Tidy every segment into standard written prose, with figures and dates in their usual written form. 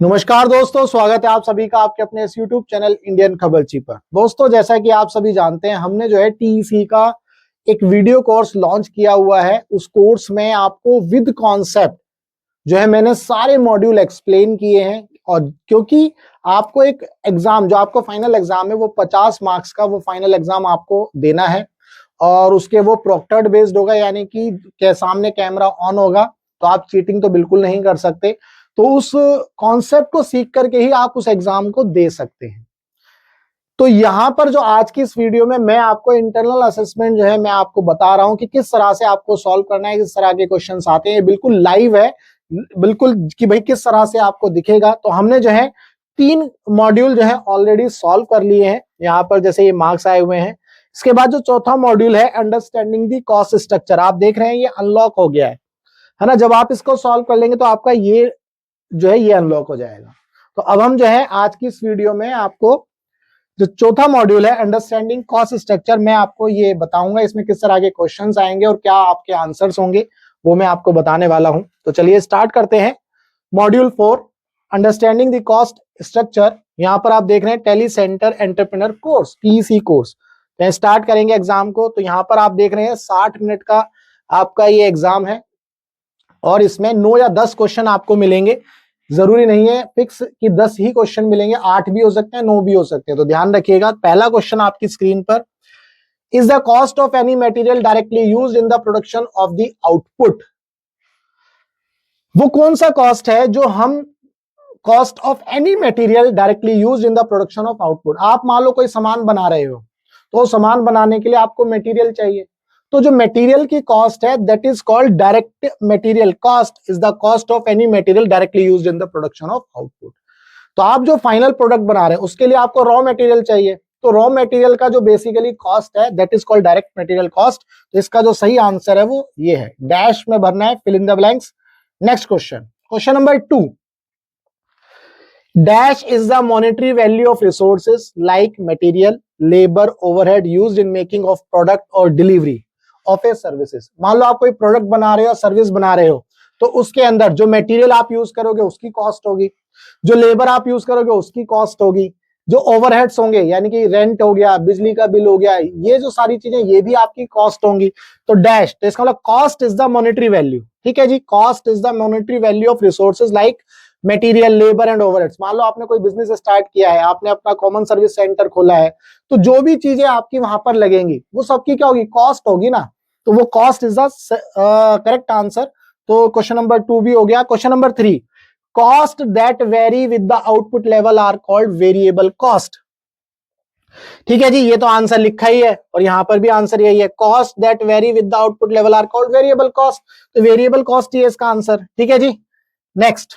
नमस्कार दोस्तों, स्वागत है आप सभी का आपके अपने इस यूट्यूब चैनल इंडियन खबरची पर। दोस्तों, जैसा कि आप सभी जानते हैं, हमने जो है टीईसी का एक वीडियो कोर्स लॉन्च किया हुआ है। उस कोर्स में आपको विद कॉन्सेप्ट जो है मैंने सारे मॉड्यूल एक्सप्लेन किए हैं। और क्योंकि आपको एक एग्जाम जो आपको फाइनल एग्जाम है वो 50 मार्क्स का वो फाइनल एग्जाम आपको देना है और उसके वो प्रोक्टर्ड बेस्ड होगा, यानी कि सामने कैमरा ऑन होगा, तो आप चीटिंग तो बिल्कुल नहीं कर सकते। तो उस कॉन्सेप्ट को सीख करके ही आप उस एग्जाम को दे सकते हैं। तो यहां पर जो आज की इस वीडियो में मैं आपको इंटरनल असेसमेंट जो है मैं आपको बता रहा हूं कि किस तरह से आपको सॉल्व करना है, किस तरह के क्वेश्चंस आते हैं। बिल्कुल लाइव है, बिल्कुल कि भाई किस तरह से आपको दिखेगा। तो हमने जो है 3 मॉड्यूल जो है ऑलरेडी सॉल्व कर लिए हैं। यहाँ पर जैसे ये मार्क्स आए हुए हैं। इसके बाद जो चौथा मॉड्यूल है अंडरस्टैंडिंग दी कॉस्ट स्ट्रक्चर, आप देख रहे हैं ये अनलॉक हो गया है ना। जब आप इसको सॉल्व कर लेंगे तो आपका ये जो है ये अनलॉक हो जाएगा। तो अब हम जो है आज की इस वीडियो में आपको जो चौथा मॉड्यूल है अंडरस्टैंडिंग कॉस्ट स्ट्रक्चर, मैं आपको ये बताऊंगा इसमें किस तरह के क्वेश्चंस आएंगे और क्या आपके आंसर्स होंगे, वो मैं आपको बताने वाला हूं। तो चलिए स्टार्ट करते हैं। Module 4 understanding the cost structure. यहां पर आप देख रहे हैं tele centre entrepreneur course, TC course. Start करेंगे एग्जाम को। तो यहां पर आप देख रहे हैं 60 मिनट का आपका ये एग्जाम है और इसमें 9 या 10 क्वेश्चन आपको मिलेंगे। जरूरी नहीं है फिक्स कि 10 ही क्वेश्चन मिलेंगे, 8 भी हो सकते हैं, 9 भी हो सकते हैं। तो ध्यान रखिएगा। पहला क्वेश्चन आपकी स्क्रीन पर, is the cost of any material directly used in the production of the output. वो कौन सा कॉस्ट है जो हम cost of any material directly used in the production of output. आप मान लो कोई सामान बना रहे हो, तो सामान बनाने के लिए आपको मटेरियल चाहिए। तो जो मटेरियल की कॉस्ट है that is called direct material cost, is the cost of any material directly used in the production of output. तो आप जो फाइनल प्रोडक्ट बना रहे हैं उसके लिए आपको रॉ मटेरियल चाहिए। तो रॉ मटेरियल का जो बेसिकली कॉस्ट है that is called direct material cost. तो इसका जो सही आंसर है वो ये है, डैश में भरना है, fill in the blanks. Next question, question number 2, dash is the monetary value of resources like material, labor, overhead used in making of product or delivery of a services। मान लो आप कोई प्रोडक्ट बना रहे हो, service बना रहे हो, तो उसके अंदर जो मटेरियल आप यूज करोगे उसकी कॉस्ट होगी, जो लेबर आप यूज करोगे उसकी कॉस्ट होगी, जो ओवरहेड्स होंगे यानी कि रेंट हो गया, बिजली का बिल हो गया, ये जो सारी चीजें ये भी आपकी कॉस्ट होंगी। तो डैश, तो इसका मतलब cost is the monetary value. ठीक है जी, cost is the monetary value of resources like material, labour and overheads. मान लो आपने कोई बिजनेस स्टार्ट किया है, आपने अपना कॉमन सर्विस सेंटर खोला है, तो जो भी चीजें आपकी वहां पर लगेंगी वो सबकी क्या होगी, कॉस्ट होगी ना। तो वो cost is the correct answer. तो क्वेश्चन नंबर 2 भी हो गया। Question number 3, cost that vary with the output level are called variable cost. ठीक है जी, ये तो आंसर लिखा ही है और यहां पर भी आंसर यही है, cost that vary with the output level are called variable cost. तो वेरिएबल कॉस्ट ही है इसका आंसर। ठीक है जी, next,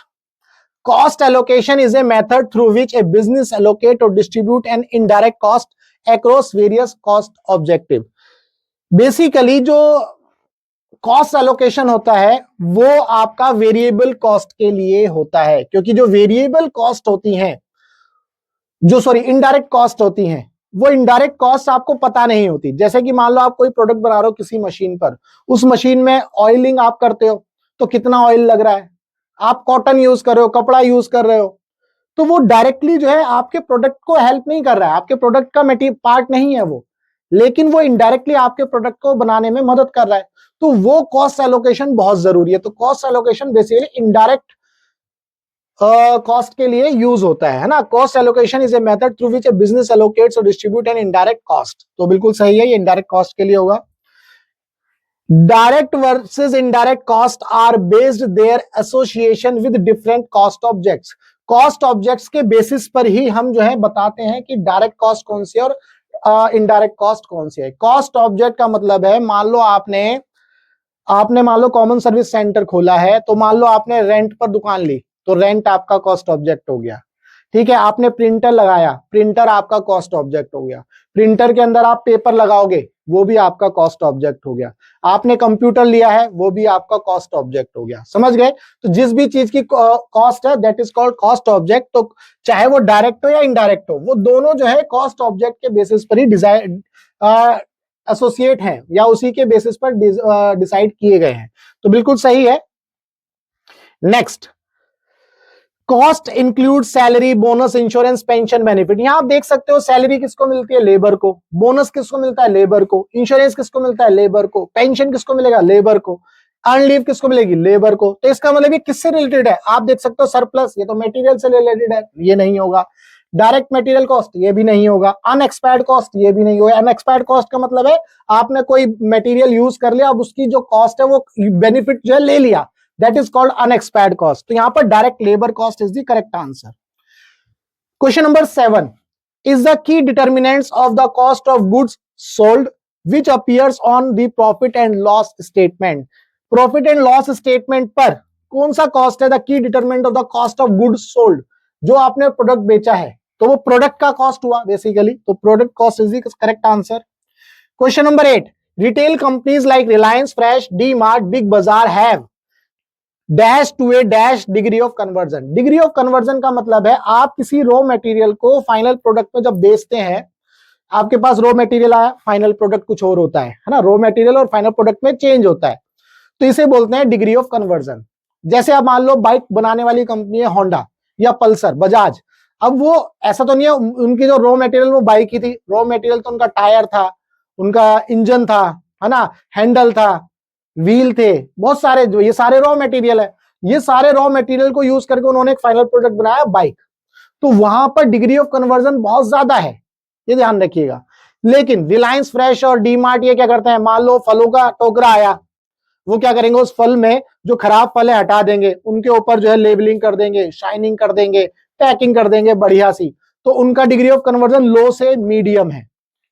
cost allocation is a method through which a business allocate or distribute an indirect cost across various cost objective। Basically जो cost allocation होता है वो आपका वेरिएबल कॉस्ट के लिए होता है, क्योंकि जो वेरिएबल कॉस्ट होती हैं, जो इनडायरेक्ट कॉस्ट होती हैं, वो इनडायरेक्ट कॉस्ट आपको पता नहीं होती। जैसे कि मान लो आप कोई प्रोडक्ट बना रहे हो किसी मशीन पर, उस मशीन में ऑयलिंग आप करते हो, तो कितना ऑयल लग रहा है, आप कॉटन यूज कर रहे हो, कपड़ा यूज कर रहे हो, तो वो डायरेक्टली जो है आपके प्रोडक्ट को हेल्प नहीं कर रहा है, आपके प्रोडक्ट का पार्ट नहीं है वो, लेकिन वो इनडायरेक्टली आपके प्रोडक्ट को बनाने में मदद कर रहा है। तो वो कॉस्ट एलोकेशन बहुत जरूरी है। तो cost allocation basically indirect cost के लिए यूज होता है ना। Cost allocation is a method through which A business allocates और डिस्ट्रीब्यूट एन इनडायरेक्ट कॉस्ट। तो बिल्कुल सही है, ये इनडायरेक्ट कॉस्ट के लिए होगा। Direct versus indirect cost are based their association with different cost objects. Cost objects के बेसिस पर ही हम जो है बताते हैं कि डायरेक्ट कॉस्ट कौन सी है और इनडायरेक्ट कॉस्ट कौन सी है। कॉस्ट ऑब्जेक्ट का मतलब है, मान लो आपने मान लो कॉमन सर्विस सेंटर खोला है, तो मान लो आपने रेंट पर दुकान ली, तो रेंट आपका कॉस्ट ऑब्जेक्ट हो गया। ठीक है, आपने प्रिंटर लगाया, प्रिंटर आपका कॉस्ट ऑब्जेक्ट हो गया। प्रिंटर के अंदर आप पेपर लगाओगे, वो भी आपका कॉस्ट ऑब्जेक्ट हो गया। आपने कंप्यूटर लिया है, वो भी आपका कॉस्ट ऑब्जेक्ट हो गया। समझ गए? तो जिस भी चीज की कॉस्ट है that is called cost object. तो चाहे वो डायरेक्ट हो या इनडायरेक्ट हो, वो दोनों जो है कॉस्ट ऑब्जेक्ट के बेसिस पर ही एसोसिएट हैं या उसी के बेसिस पर डिसाइड किए गए हैं। तो बिल्कुल सही है। Next, cost include salary, bonus, insurance, pension, benefit. यहां आप देख सकते हो सैलरी किसको मिलती है, लेबर को, बोनस किसको मिलता है, लेबर को, इंश्योरेंस किसको मिलता है, लेबर को, पेंशन किसको मिलेगा, लेबर को, अर्न लीव किसको मिलेगी, लेबर को। तो इसका मतलब ये किससे रिलेटेड है, आप देख सकते हो सरप्लस, ये तो मटेरियल से रिलेटेड है, ये नहीं होगा। डायरेक्ट मटेरियल कॉस्ट, ये भी नहीं होगा। अनएक्सपायर्ड कॉस्ट, ये भी नहीं होगा। अनएक्सपायर्ड कॉस्ट का मतलब है आपने कोई मटेरियल यूज कर लिया, अब उसकी जो कॉस्ट है वो बेनिफिट जो है ले लिया, that is called unexpired cost. तो यहां पर direct labour cost is the correct answer. Question number 7 is the key determinants of the cost of goods sold which appears on the profit and loss statement। Profit and loss statement पर कौन सा cost है the key determinant of the cost of goods sold, जो आपने product बेचा है तो वो प्रोडक्ट का कॉस्ट हुआ बेसिकली, तो product cost is the correct answer. Question number 8 retail companies like Reliance Fresh, D Mart, Big Bazaar have dash to a dash degree of conversion. Degree of conversion का मतलब है आप किसी रॉ मटेरियल को final product में जब बेचते हैं, आपके पास रॉ मटेरियल आया, फाइनल प्रोडक्ट कुछ और होता है ना, रॉ मटेरियल और फाइनल प्रोडक्ट में चेंज होता है, तो इसे बोलते हैं डिग्री ऑफ कन्वर्जन। जैसे आप मान लो बाइक बनाने वाली कंपनी है होंडा या पल्सर, बजाज, अब वो ऐसा तो नहीं है उनकी जो रॉ मटेरियल वो बाइक ही थी, रॉ मटेरियल तो उनका टायर था, उनका इंजन था, है ना, हैंडल था, व्हील थे, बहुत सारे, जो ये सारे रॉ मटेरियल है, ये सारे रॉ मटेरियल को यूज करके उन्होंने एक फाइनल प्रोडक्ट बनाया बाइक, तो वहां पर डिग्री ऑफ कन्वर्जन बहुत ज्यादा है, ये ध्यान रखिएगा। लेकिन रिलायंस फ्रेश और डी मार्ट ये क्या करते हैं, मान लो फलों का टोकरा आया, वो क्या करेंगे, उस फल में जो खराब फल है हटा देंगे, उनके ऊपर जो है लेबलिंग कर देंगे, शाइनिंग कर देंगे, पैकिंग कर देंगे बढ़िया सी, तो उनका डिग्री ऑफ कन्वर्जन लो से मीडियम है,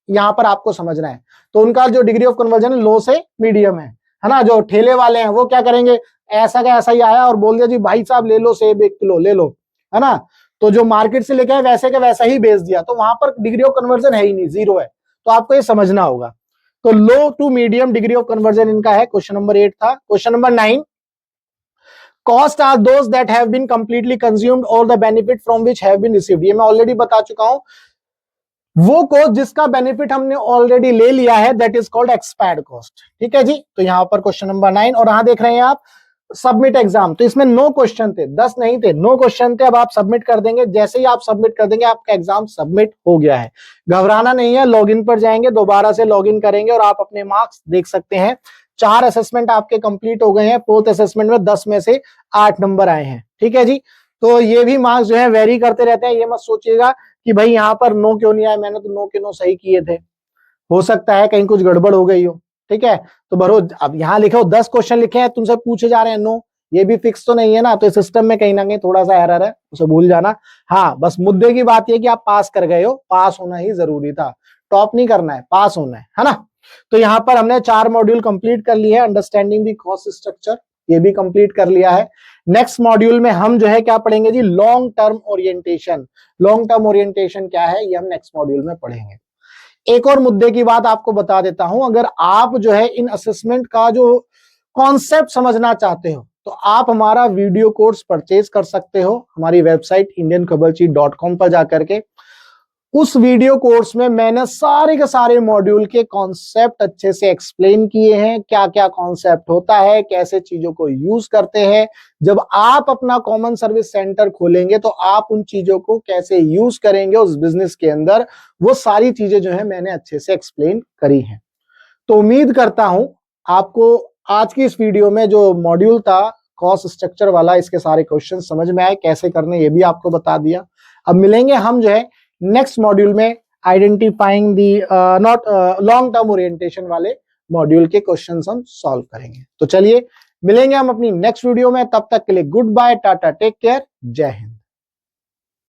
यहां पर आपको समझना है। तो उनका जो डिग्री ऑफ कन्वर्जन लो से मीडियम है ना। जो ठेले वाले हैं वो क्या करेंगे, ऐसा का ऐसा ही आया और बोल दिया जी भाई साहब ले लो सेब 1 किलो ले लो, है ना, तो जो मार्केट से लेके आए वैसे का वैसा ही बेच दिया, तो वहां पर डिग्री ऑफ कन्वर्जन है ही नहीं, जीरो है, तो आपको ये समझना होगा। तो low to medium degree of conversion इनका है। क्वेश्चन नंबर 8 था। Question number 9 cost are those that have been completely consumed और the benefit from which have been received. ये मैं ऑलरेडी बता चुका हूं, वो कॉस्ट जिसका बेनिफिट हमने ऑलरेडी ले लिया है that is called expired cost. ठीक है जी, तो यहां पर क्वेश्चन नंबर 9, और यहां देख रहे हैं आप सबमिट एग्जाम, तो इसमें 9 क्वेश्चन थे, 10 नहीं थे, 9 क्वेश्चन थे। अब आप सबमिट कर देंगे, जैसे ही आप सबमिट कर देंगे आपका एग्जाम सबमिट हो गया है, घबराना नहीं है। लॉगिन पर जाएंगे, दोबारा से लॉगिन करेंगे और आप अपने मार्क्स देख सकते हैं। 4 असेसमेंट आपके कंप्लीट हो गए हैं, 4th असेसमेंट में 10 में से 8 नंबर आए हैं। ठीक है जी, तो ये भी मार्क्स जो है वेरी करते रहते हैं, ये मत सोचिएगा कि भाई यहाँ पर 9 क्यों नहीं आए, मैंने तो 9 के 9 सही किए थे, हो सकता है कहीं कुछ गड़बड़ हो गई हो। ठीक है, तो भरो, अब यहाँ लिखे हो 10 क्वेश्चन लिखे हैं, तुमसे पूछे जा रहे हैं 9, ये भी फिक्स तो नहीं है ना, तो सिस्टम में कहीं ना कहीं थोड़ा सा एरर है, उसे भूल जाना। हाँ, बस मुद्दे की बात ये कि आप पास कर गए हो, पास होना ही जरूरी था, टॉप नहीं करना है, पास होना है ना। तो यहाँ पर हमने 4 मॉड्यूल कंप्लीट कर लिए हैं। अंडरस्टैंडिंग द कॉस्ट स्ट्रक्चर ये भी कंप्लीट कर लिया है। नेक्स्ट मॉड्यूल में हम जो है क्या पढ़ेंगे जी, long term orientation. Long term orientation क्या है ये हम नेक्स्ट मॉड्यूल में पढ़ेंगे। एक और मुद्दे की बात आपको बता देता हूं, अगर आप जो है इन असेसमेंट का जो कॉन्सेप्ट समझना चाहते हो तो आप हमारा वीडियो कोर्स परचेज कर सकते हो हमारी वेबसाइट indiankhbarchi.com पर जाकर के। उस वीडियो कोर्स में मैंने सारे के सारे मॉड्यूल के कॉन्सेप्ट अच्छे से एक्सप्लेन किए हैं, क्या क्या कॉन्सेप्ट होता है, कैसे चीजों को यूज करते हैं। जब आप अपना कॉमन सर्विस सेंटर खोलेंगे तो आप उन चीजों को कैसे यूज करेंगे उस बिजनेस के अंदर, वो सारी चीजें जो है मैंने अच्छे से एक्सप्लेन करी हैं। तो उम्मीद करता हूं आपको आज की इस वीडियो में जो मॉड्यूल था कॉस्ट स्ट्रक्चर वाला, इसके सारे क्वेश्चन समझ में आए, कैसे करने ये भी आपको बता दिया। अब मिलेंगे हम जो है नेक्स्ट मॉड्यूल में identifying the not long term orientation वाले मॉड्यूल के क्वेश्चंस हम सॉल्व करेंगे। तो चलिए मिलेंगे हम अपनी नेक्स्ट वीडियो में, तब तक के लिए good bye, tata, take care, जय हिंद।